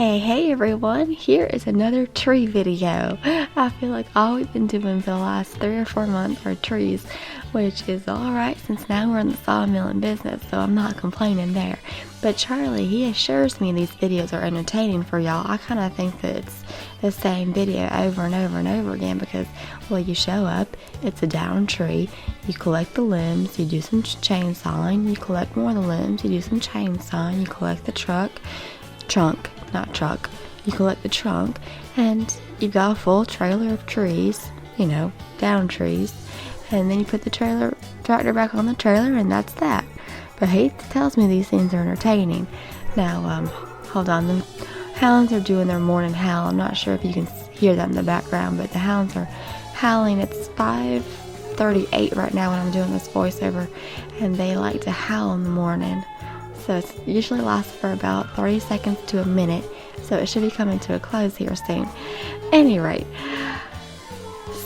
Hey everyone, here is another tree video. I feel like all we've been doing for the last 3 or 4 months are trees, which is alright since now we're in the sawmill in business, so I'm not complaining there. But Charlie, he assures me these videos are entertaining for y'all. I kind of think that it's the same video over and over and over again because, well, you show up, it's a down tree, you collect the limbs, you do some chainsawing, you collect more of the limbs, you do some chainsawing, you collect the trunk, you collect the trunk, and you've got a full trailer of trees, down trees, and then you put the tractor back on the trailer, and that's that. But he tells me these things are entertaining. Now, hold on, the hounds are doing their morning howl. I'm not sure if you can hear that in the background, but the hounds are howling. It's 5:38 right now when I'm doing this voiceover, and they like to howl in the morning. So it usually lasts for about 30 seconds to a minute, so it should be coming to a close here soon. Any rate,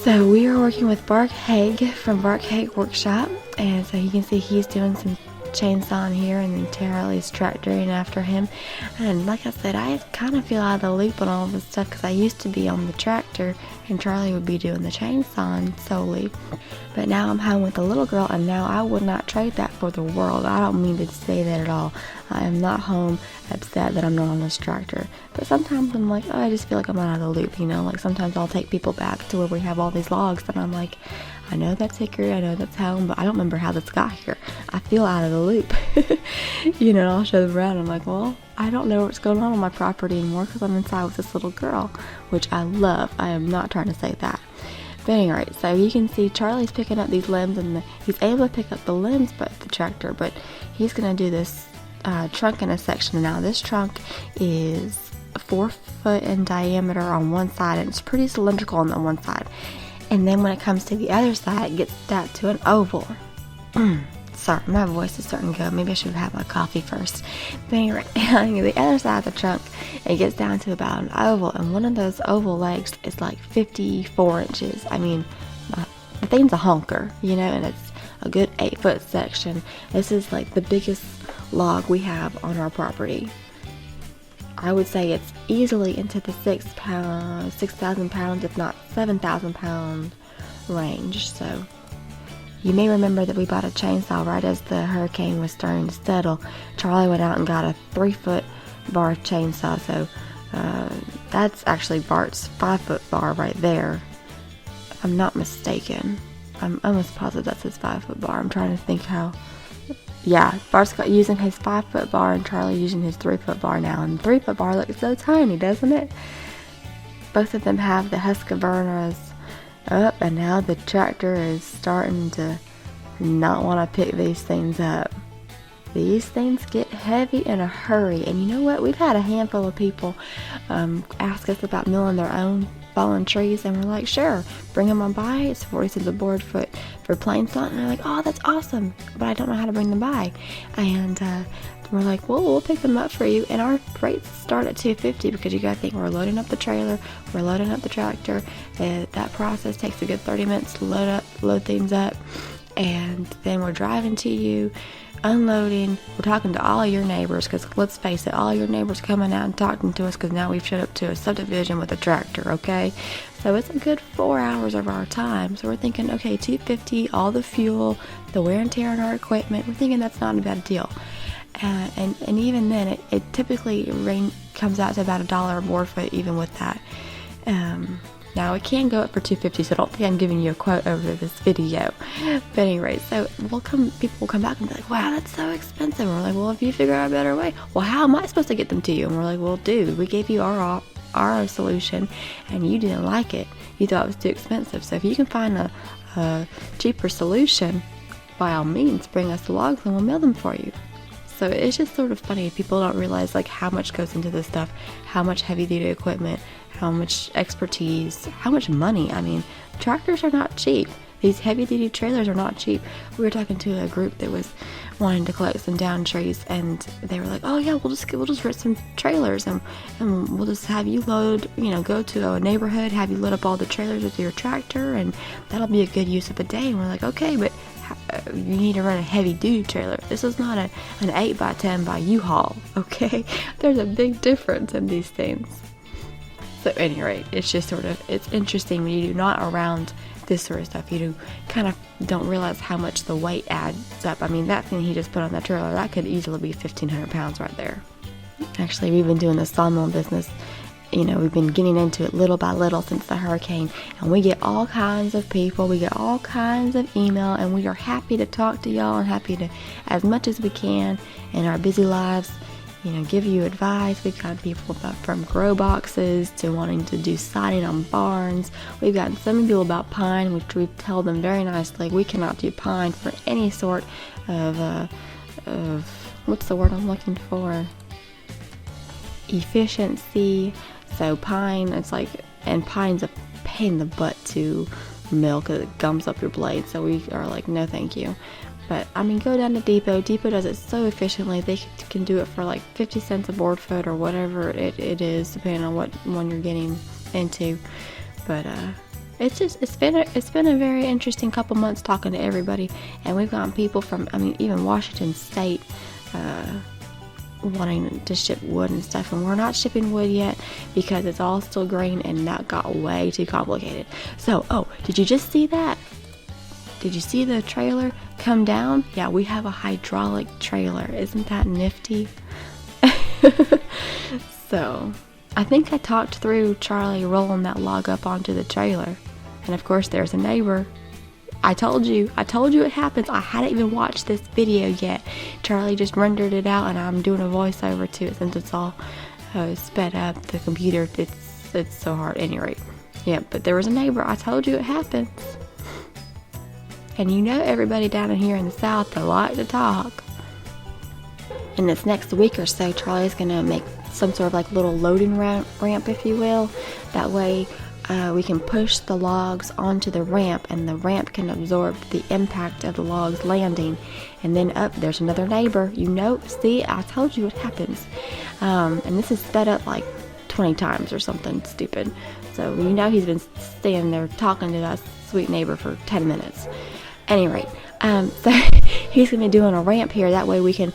so we are working with Bark Haig from Bark Haig Workshop, and so you can see he's doing some chainsaw here, and then Charlie's tractoring after him. And like I said, I kind of feel out of the loop on all this stuff because I used to be on the tractor and Charlie would be doing the chainsawing solely, but now I'm home with the little girl, and now I would not trade that for the world. I don't mean to say that at all. I am not home upset that I'm not on this tractor, but sometimes I'm like, oh, I just feel like I'm out of the loop, like sometimes I'll take people back to where we have all these logs and I'm like, I know that's Hickory, I know that's home, but I don't remember how this got here. I feel out of the loop. I'll show them around. I'm like, well, I don't know what's going on my property anymore because I'm inside with this little girl, which I love. I am not trying to say that. But anyway, so you can see Charlie's picking up these limbs, and he's able to pick up the limbs but the tractor, but he's going to do this trunk in a section. Now this trunk is 4 foot in diameter on one side, and it's pretty cylindrical on the one side. And then when it comes to the other side, it gets down to an oval. Sorry, my voice is starting to go. Maybe I should have had my coffee first. But anyway, the other side of the trunk, it gets down to about an oval. And one of those oval legs is like 54 inches. I mean, the thing's a honker, and it's a good 8-foot section. This is like the biggest log we have on our property. I would say it's easily into the 6,000 pounds, if not 7,000 pound range. So you may remember that we bought a chainsaw right as the hurricane was starting to settle. Charlie went out and got a 3-foot bar chainsaw. So that's actually Bart's 5-foot bar right there. If I'm not mistaken. I'm almost positive that's his 5-foot bar. I'm trying to think how. Yeah, Bart's using his 5-foot bar and Charlie using his 3-foot bar now. And the 3-foot bar looks so tiny, doesn't it? Both of them have the Husqvarnas up, and now the tractor is starting to not want to pick these things up. These things get heavy in a hurry. And you know what? We've had a handful of people ask us about milling their own fallen trees, and we're like, sure, bring them on by. It's 40 cents a board foot for plain saw. And they're like, oh, that's awesome, but I don't know how to bring them by. And we're like, well, we'll pick them up for you. And our rates start at $2.50 because you gotta think we're loading up the trailer, we're loading up the tractor. That process takes a good 30 minutes to load things up, and then we're driving to you, unloading. We're talking to all your neighbors because let's face it, all your neighbors coming out and talking to us because now we've showed up to a subdivision with a tractor. Okay, so it's a good 4 hours of our time. So we're thinking, okay, $2.50, all the fuel, the wear and tear on our equipment, we're thinking that's not a bad deal. And even then, it typically comes out to about $1 a board foot even with that. Now it can go up for $2.50, so don't think I'm giving you a quote over this video. But anyway, so people will come back and be like, wow, that's so expensive. And we're like, well, if you figure out a better way, well, how am I supposed to get them to you? And we're like, well, dude, we gave you our solution and you didn't like it. You thought it was too expensive. So if you can find a cheaper solution, by all means, bring us the logs and we'll mail them for you. So it's just sort of funny. People don't realize like how much goes into this stuff, how much heavy duty equipment, how much expertise, how much money. I mean, tractors are not cheap. These heavy duty trailers are not cheap. We were talking to a group that was wanting to collect some down trees, and they were like, oh yeah, we'll just rent some trailers and we'll just have you load, go to a neighborhood, have you load up all the trailers with your tractor, and that'll be a good use of a day. And we're like, okay, but you need to run a heavy duty trailer. This is not an 8x10 by U-Haul, okay? There's a big difference in these things. So at any rate, it's just sort of, it's interesting when you're not around this sort of stuff. You kind of don't realize how much the weight adds up. I mean, that thing he just put on that trailer, that could easily be 1,500 pounds right there. Actually, we've been doing the sawmill business. We've been getting into it little by little since the hurricane, and we get all kinds of people, we get all kinds of email, and we are happy to talk to y'all and happy to, as much as we can in our busy lives, give you advice. We've got people from grow boxes to wanting to do siding on barns. We've gotten so many people about pine, which we tell them very nicely, we cannot do pine for any sort of what's the word I'm looking for? Efficiency. So pine, and pine's a pain in the butt to mill because it gums up your blade. So we are like, no thank you. But I mean, go down to Depot. Depot does it so efficiently. They can do it for like 50 cents a board foot or whatever it is, depending on what one you're getting into. But it's been a very interesting couple months talking to everybody, and we've gotten people from, even Washington State wanting to ship wood and stuff, and we're not shipping wood yet because it's all still green, and that got way too complicated. So, did you just see that? Did you see the trailer come down? Yeah, we have a hydraulic trailer. Isn't that nifty? So, I think I talked through Charlie rolling that log up onto the trailer, and of course there's a neighbor. I told you it happens. I hadn't even watched this video yet. Charlie just rendered it out, and I'm doing a voiceover to it since it's all sped up. The computer, it's so hard. At any rate, yeah. But there was a neighbor. I told you it happens. And everybody down in here in the South, they like to talk. In this next week or so, Charlie's gonna make some sort of like little loading ramp, if you will. That way, we can push the logs onto the ramp, and the ramp can absorb the impact of the logs landing. And then there's another neighbor. See, I told you it happens. And this is sped up like 20 times or something stupid. So he's been standing there talking to that sweet neighbor for 10 minutes. Any rate, so he's going to be doing a ramp here. That way we can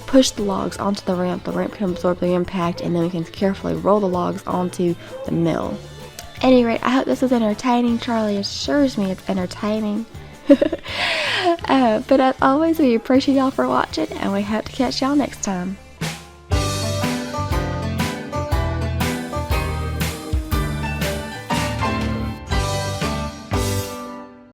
push the logs onto the ramp can absorb the impact, and then we can carefully roll the logs onto the mill. At any rate, I hope this was entertaining. Charlie assures me it's entertaining. But as always, we appreciate y'all for watching, and we hope to catch y'all next time.